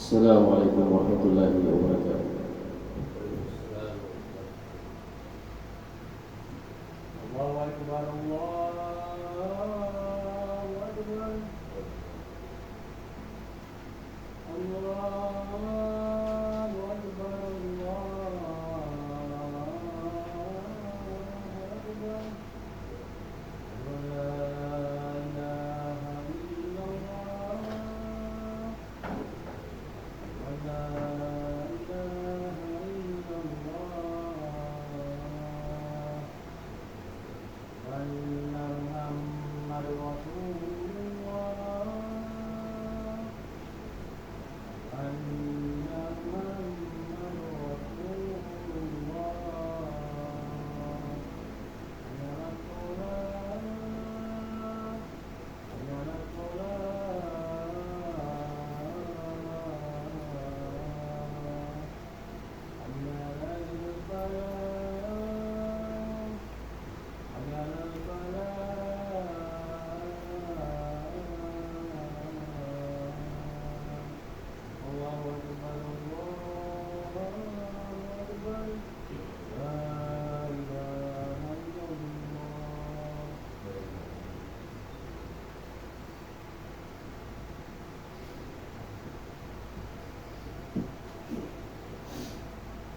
Assalamualaikum warahmatullahi wabarakatuh. Allahu Akbar, Allahu Akbar, Allahu Akbar,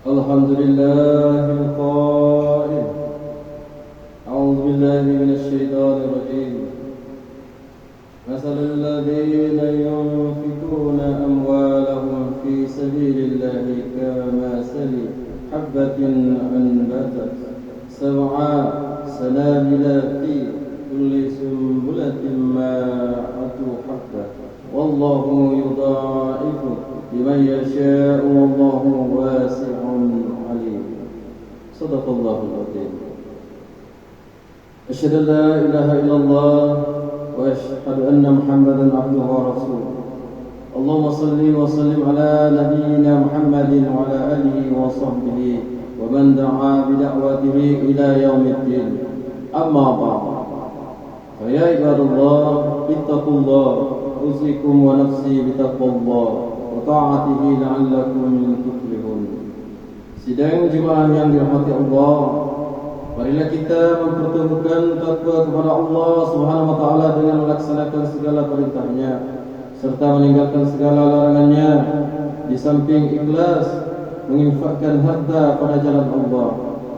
Alhamdulillahil qail. A'udzu billahi minasy syaithanir rajim. Masalul ladzina yunfikuna amwalahum fi sabilillahi kamathali habbatin anbatat sab'a sanabila fi kulli sunbulatin ma'atu habbah wallahu yudha'ifu liman yasha'u wallahu wasi'un alim. Shadaqallahul azim. Asyhadu an la ilaha illallah wa asyhadu anna Muhammadan abduhu wa rasuluh. Allahumma salli wa sallim ala nabiyyina Muhammadin wa ala alihi wa sahbihi wa man da'a bi da'watihi ila yaumiddin. Amma ba'd. Fa ya ibadallah ittaqullah usikum wa nafsi bi taqwallah wa ta'atihi la'allakum tuflihun. Sidang jemaah yang dirahmati Allah, marilah kita mempertemukan takwa kepada Allah Subhanahu wa taala dengan melaksanakan segala perintahnya serta meninggalkan segala larangannya, di samping ikhlas menginfakkan harta pada jalan Allah.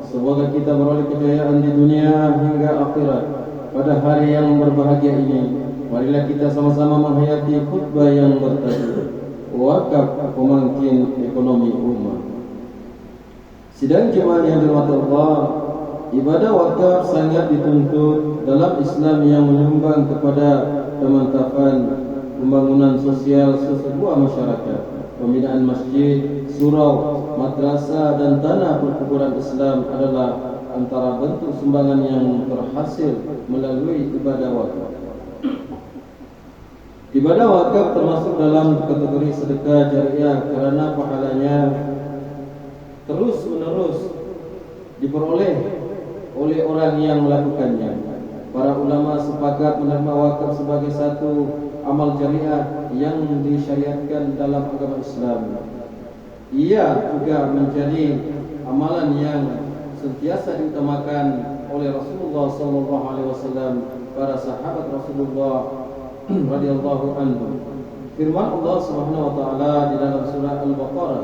Semoga kita beroleh kejayaan di dunia hingga akhirat. Pada hari yang berbahagia ini, marilah kita sama-sama menghayati khutbah yang bertajuk Wakaf Pemangkin Ekonomi Ummah. Sidang jemaah yang dirahmati Allah, ibadah wakaf sangat dituntut dalam Islam yang menyumbang kepada kemantapan pembangunan sosial sesebuah masyarakat. Pembinaan masjid, surau, madrasah dan tanah perkuburan Islam adalah antara bentuk sumbangan yang berhasil melalui ibadah wakaf. Ibadah wakaf termasuk dalam kategori sedekah jariah kerana pahalanya terus-menerus diperoleh oleh orang yang melakukannya. Para ulama sepakat menerima wakaf sebagai satu amal jariah yang disyariatkan dalam agama Islam. Ia juga menjadi amalan yang sentiasa diutamakan oleh Rasulullah SAW, para sahabat Rasulullah radhiyallahu anhu. Firman Allah Subhanahu wa taala di dalam surah Al-Baqarah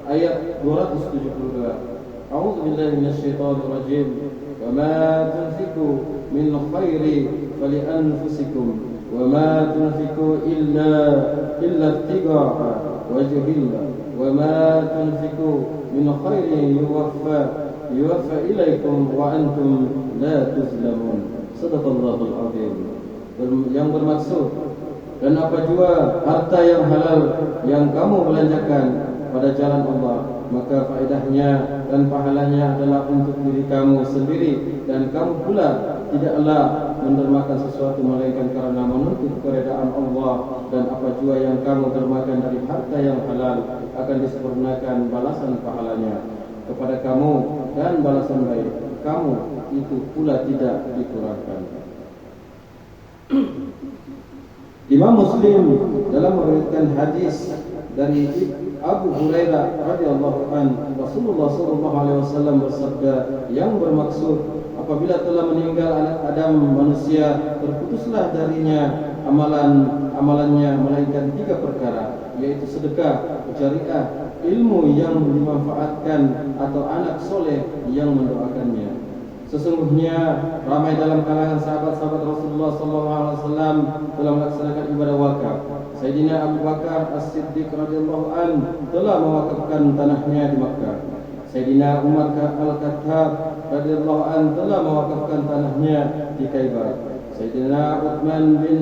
ayat 272. A'udzu billahi minasyaitonir rajim. Wa ma tunfiqu min khairin fali anfusikum wa ma tunfiqu illa ibtigha'a wajhillah wa ma tunfiqu min khairin yuwaffa ilaikum wa antum la tuzlamun. Shadaqallahul azim. Yang bermaksud, dan apa jua harta yang halal yang kamu belanjakan pada jalan Allah, maka faedahnya dan pahalanya adalah untuk diri kamu sendiri, dan kamu pula tidaklah mendermakan sesuatu melainkan karena menuntut keredaan Allah. Dan apa jua yang kamu dermakan dari harta yang halal akan disempurnakan balasan pahalanya kepada kamu, dan balasan baik kamu itu pula tidak dikurangkan. Imam Muslim dalam meriwayatkan hadis dari Abu Hurairah radhiyallahu an, Rasulullah sallallahu alaihi wasallam bersabda yang bermaksud apabila telah meninggal anak Adam manusia terputuslah darinya amalannya melainkan 3 perkara, yaitu sedekah jariah, ilmu yang dimanfaatkan atau anak soleh yang mendoakannya. Sesungguhnya ramai dalam kalangan sahabat-sahabat Rasulullah SAW telah melaksanakan ibadah wakaf. Sayyidina Abu Bakar As-Siddiq radhiyallahu an telah mewakafkan tanahnya di Makkah. Sayyidina Umar Al-Khattab radhiyallahu an telah mewakafkan tanahnya di Khaibar. Sayyidina Uthman bin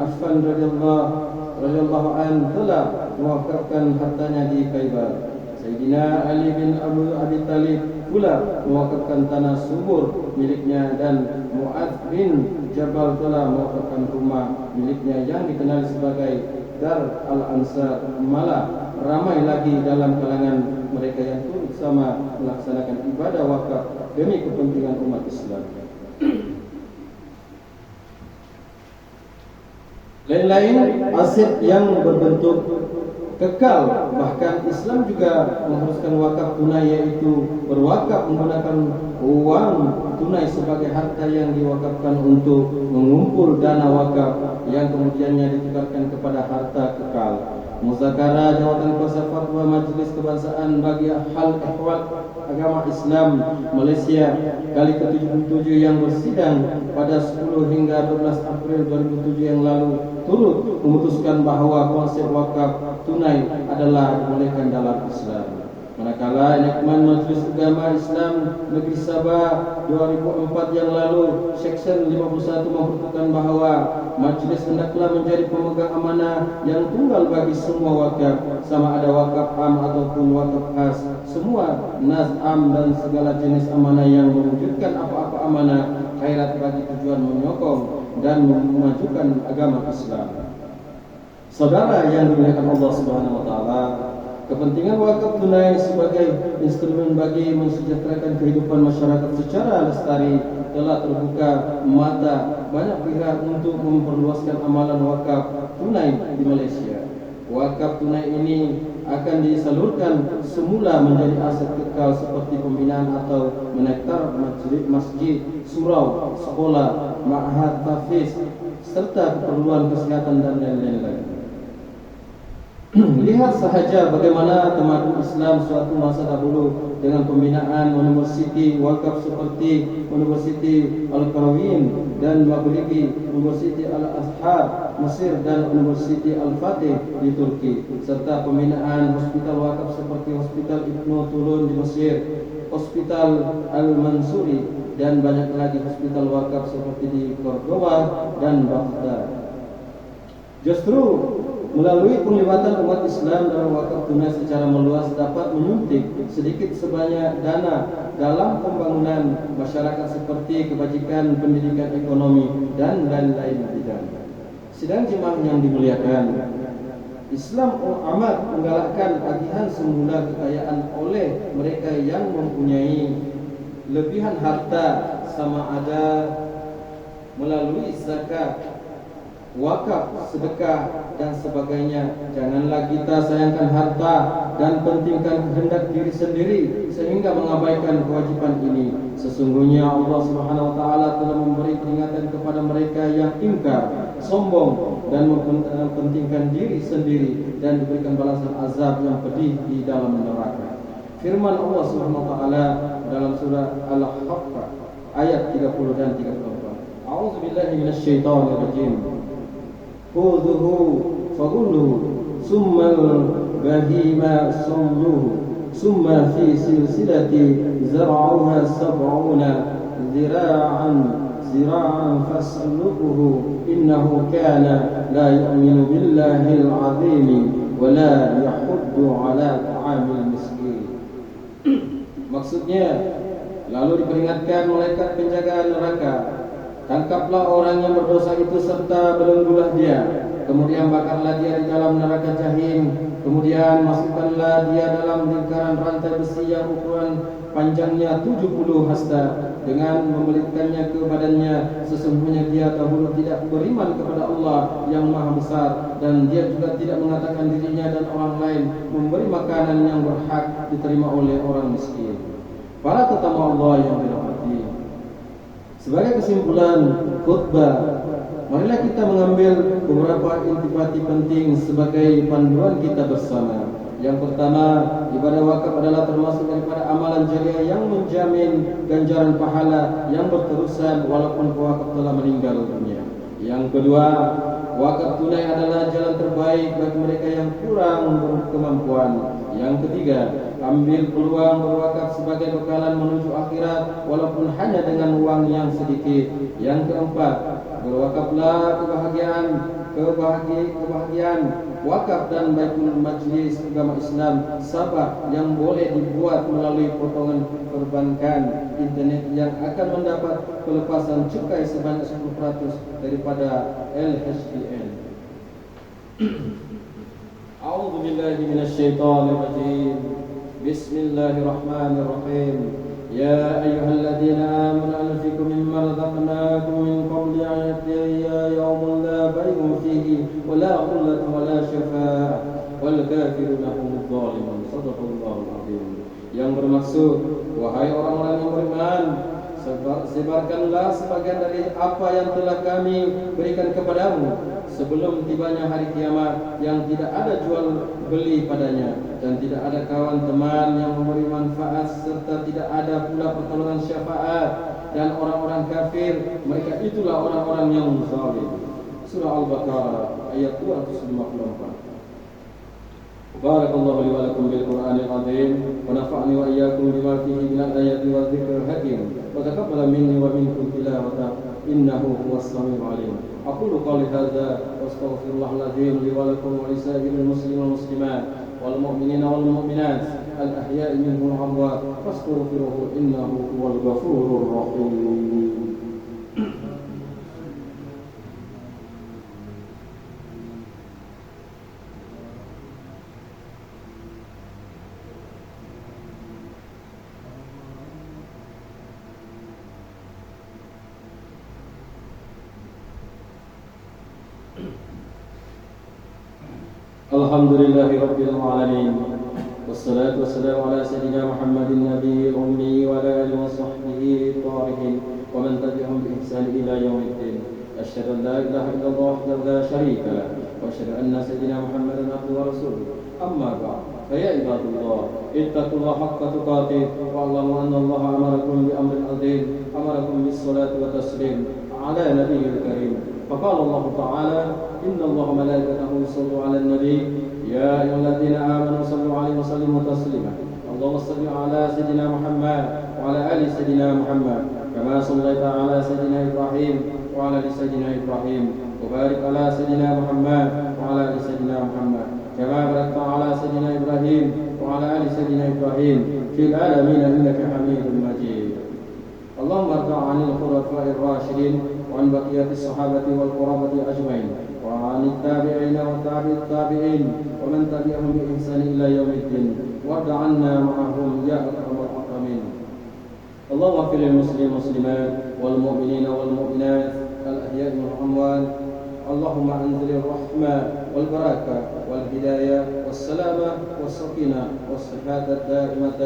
Affan radhiyallahu an telah mewakafkan hartanya di Khaibar. Sayyidina Ali bin Abi Thalib pula mewakafkan tanah subur miliknya, dan Mu'adz bin Jabal telah mewakafkan rumah miliknya yang dikenal sebagai Dar Al-Ansar. Malah ramai lagi dalam kalangan mereka yang turut sama melaksanakan ibadah wakaf demi kepentingan umat Islam. Lain-lain aset yang berbentuk kekal, bahkan Islam juga mengharuskan wakaf tunai, yaitu berwakaf menggunakan uang tunai sebagai harta yang diwakafkan untuk mengumpul dana wakaf yang kemudiannya ditukarkan kepada harta kekal. Muzakarah Jawatan Kuasa Fatwa Majelis Kebangsaan bagi Hal Ehwal Agama Islam Malaysia kali ke-77 yang bersidang pada 10 hingga 12 April 2007 yang lalu turut memutuskan bahawa konsep wakaf tunai adalah dibolehkan dalam Islam. Manakala enakman Majlis Agama Islam Negeri Sabah 2004 yang lalu Seksyen 51 mempertukan bahawa majlis hendaklah menjadi pemegang amanah yang tunggal bagi semua wakaf, sama ada wakaf am ataupun wakaf khas. Semua nas am dan segala jenis amanah yang mewujudkan apa-apa amanah khairat bagi tujuan menyokong dan memajukan agama Islam. Saudara yang dimuliakan Allah Subhanahu wa taala, kepentingan wakaf tunai sebagai instrumen bagi mensejahterakan kehidupan masyarakat secara lestari telah terbuka mata banyak pihak untuk memperluaskan amalan wakaf tunai di Malaysia. Wakaf tunai ini akan disalurkan semula menjadi aset kekal seperti pembinaan atau menektar masjid, surau, sekolah, ma'had, tahfiz serta keperluan kesehatan dan lain-lain. Lihat sahaja bagaimana tamadun Islam suatu masa dahulu dengan pembinaan universiti wakaf seperti Universiti Al-Qarawin dan Maghribi, Universiti Al-Azhar Mesir dan Universiti Al-Fatih di Turki, serta pembinaan hospital wakaf seperti Hospital Ibnu Tulun di Mesir, Hospital Al-Mansuri dan banyak lagi hospital wakaf seperti di Cordoba dan Baghdad. Justru melalui penglibatan umat Islam dalam wakaf tunai secara meluas dapat menyuntik sedikit sebanyak dana dalam pembangunan masyarakat seperti kebajikan, pendidikan, ekonomi dan lain-lain bidang. Sidang jemaah yang dimuliakan, Islam amat menggalakkan agihan semula kekayaan oleh mereka yang mempunyai lebihan harta, sama ada melalui zakat, wakaf, sedekah dan sebagainya. Janganlah kita sayangkan harta dan pentingkan kehendak diri sendiri sehingga mengabaikan kewajiban ini. Sesungguhnya Allah Subhanahu wa taala telah memberi peringatan kepada mereka yang ingkar, sombong dan mempentingkan diri sendiri dan diberikan balasan azab yang pedih di dalam neraka. Firman Allah Subhanahu wa taala dalam surah Al-Haqqah ayat 30 dan 34. A'udzubillahi minasyaitonir rajim. Khudhuhu faghulluhu summa bahima salluhu summa fi silsilati zar'uha sab'una zira'an fasluquhu innahu kana la yu'minu billahi al-'azim wa la yahuddu 'ala ta'amil miskin. Maksudnya, lalu diperingatkan malaikat penjaga neraka, tangkaplah orang yang berdosa itu serta belenggulah dia, kemudian bakarlah dia di dalam neraka jahim Kemudian masukkanlah dia dalam lingkaran rantai besi yang ukuran panjangnya 70 hasta dengan membelitkannya ke badannya. Sesungguhnya dia dahulu tidak beriman kepada Allah yang Maha Besar, dan dia juga tidak mengatakan dirinya dan orang lain memberi makanan yang berhak diterima oleh orang miskin. Para tetamu Allah yang dirahmati, sebagai kesimpulan khutbah, marilah kita mengambil beberapa intisari penting sebagai panduan kita bersama. Yang pertama, ibadah wakaf adalah termasuk daripada amalan jariah yang menjamin ganjaran pahala yang berterusan walaupun pewakaf telah meninggal dunia. Yang kedua, wakaf tunai adalah jalan terbaik bagi mereka yang kurang berkemampuan. Yang ketiga, ambil peluang berwakaf sebagai bekalan menuju akhirat walaupun hanya dengan uang yang sedikit. Yang keempat, berwakaflah kebahagiaan wakaf dan baitul majlis agama Islam Sabah yang boleh dibuat melalui potongan perbankan internet yang akan mendapat pelepasan cukai sebanyak 10% daripada LHDN. A'udzu billahi minasyaitonir rajim. Bismillahirrahmanirrahim. Ya ayyuhalladzina amanu anfiqu mimma razaqnakum min qabli an ya'tiya yawmun la bay'un fihi wa la khullatun wa la syafa'ah wal kafiruna humudz zalimun. Shadaqallahul azim. Yang bermaksud, wahai orang-orang yang beriman, sebarkanlah sebagian dari apa yang telah kami berikan kepadamu sebelum tibanya hari kiamat yang tidak ada jual beli padanya dan tidak ada kawan teman yang memberi manfaat serta tidak ada pula pertolongan syafaat, dan orang-orang kafir mereka itulah orang-orang yang zalim. Surah Al-Baqarah ayat 254. Barakallahu li wa lakum bil Qur'anil azim wa nafa'ani wa iyyakum bima fihi min al-ayati wa dzikril hakim wa taqabbala minni wa minkum tilawata innahu huwas samiul alim. Aqulu qawli hadza wa astaghfirullahal azim li wa lakum wa li sa'iril muslimin wal muslimat wal mu'minina wal mu'minat al ahya'i minhum wal amwat fastaghfiruhu innahu huwal ghafurur rahim. Alhamdulillahi rabbil alamin. Wassalatu wassalamu ala sayyidina Muhammadin nabiyil ummi wa ala alihi wa sahbihi tarihin wa man tabi'ahum bi ihsan ila yaumiddin. Asyhadu an la ilaha illallah wahdahu la syarika lah wa asyhadu anna sayyidina Muhammadan abduhu wa rasuluh. Amma ba'd. Fa ya ibadallah, ittaqullaha haqqa tuqatih wa alamu anna Allah amarakum bi amrin azim, amarakum bis salati wa taslim ala nabiyil karim. فقال الله تعالى إن الله وملائكته يصلون على النبي يا أيها الذين آمنوا صلوا عليه وسلموا تسليما. اللهم صل على سيدنا محمد وعلى آل سيدنا محمد كما صليت على سيدنا إبراهيم وعلى آل سيدنا إبراهيم وبارك على سيدنا محمد وعلى آل سيدنا محمد كما باركت على سيدنا إبراهيم وعلى آل سيدنا إبراهيم في العالمين إنك حميد مجيد. اللهم ارض عن الخلفاء الراشدين وعن بقية الصحابة والقرابة أجمعين وعن التابعين وتابع التابعين ومن تبعهم بإحسان إلى يوم الدين وارض عنا معهم يا أكرم الأكرمين. اللهم اغفر للمسلمين والمسلمات والمؤمنين والمؤمنات الأحياء والأموات. اللهم أنزل الرحمة والبركة والهداية والسلامة والسكينة والصحة الدائمة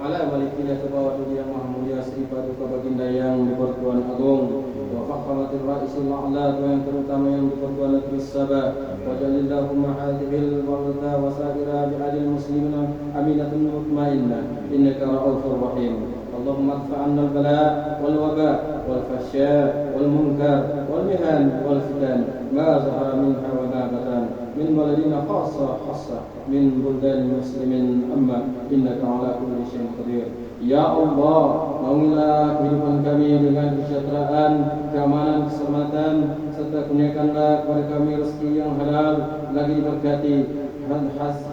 ala malikina kebawa dunia yang maha mulia serta duka baginda yang dipertuan agung wa fakhamatir ra'isil a'la yang terutama yang dipertuan negeri Sabah wa jalillahumma hadhil balda wa sa'ira bi'adil muslimina aminatun mutmainnah innaka ra'ufur rahim. Allahumma adfa' 'anna al-bala' wal waba' wal fahsya' wal munkar wal mihan wal fitan ma zahara minha wa ma batan min baladina khassa min buldan muslimin amma innaka ala kulli syai'in qadir. Ya Allah, naungilah kehidupan kami dengan kesejahteraan, keamanan, keselamatan, serta kurniakanlah kepada kami rezeki yang halal lagi diberkati.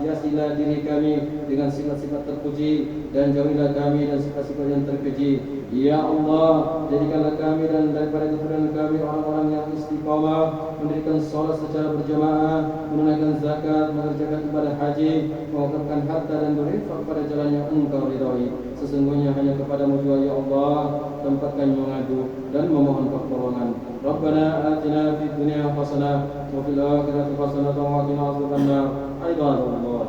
Hiasilah diri kami dengan sifat-sifat terpuji dan jauhilah kami dan sifat-sifat yang terkeji. Ya Allah, jadikanlah kami dan daripada keturunan kami orang-orang yang istiqamah, mendirikan solat secara berjamaah, menunaikan zakat, mengerjakan ibadah haji, mewakafkan harta dan berinfak pada jalan yang Engkau ridhai. Sesungguhnya hanya kepadamu jua ya Allah tempat kami mengadu dan memohon pertolongan. Rabbana atina fid dunya hasanah wa fil akhirati hasanah wa qina adzabannar. Ibadallah.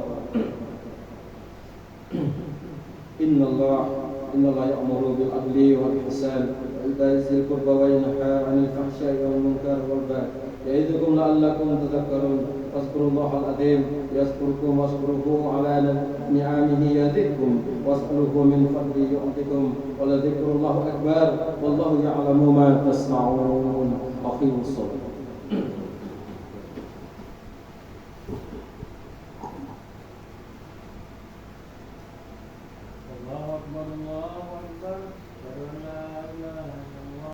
إن الله يأمر بالعدل والإحسان وإيتاء ذي القربى وينهى عن الفحشاء والمنكر والبغي يعظكم لعلكم تذكرون فاذكروا الله العظيم يذكركم واشكروه على نعمه يزدكم واسألوه من فضله يعطكم ولذكر الله أكبر والله يعلم ما تصنعون. أقيموا الصلاة.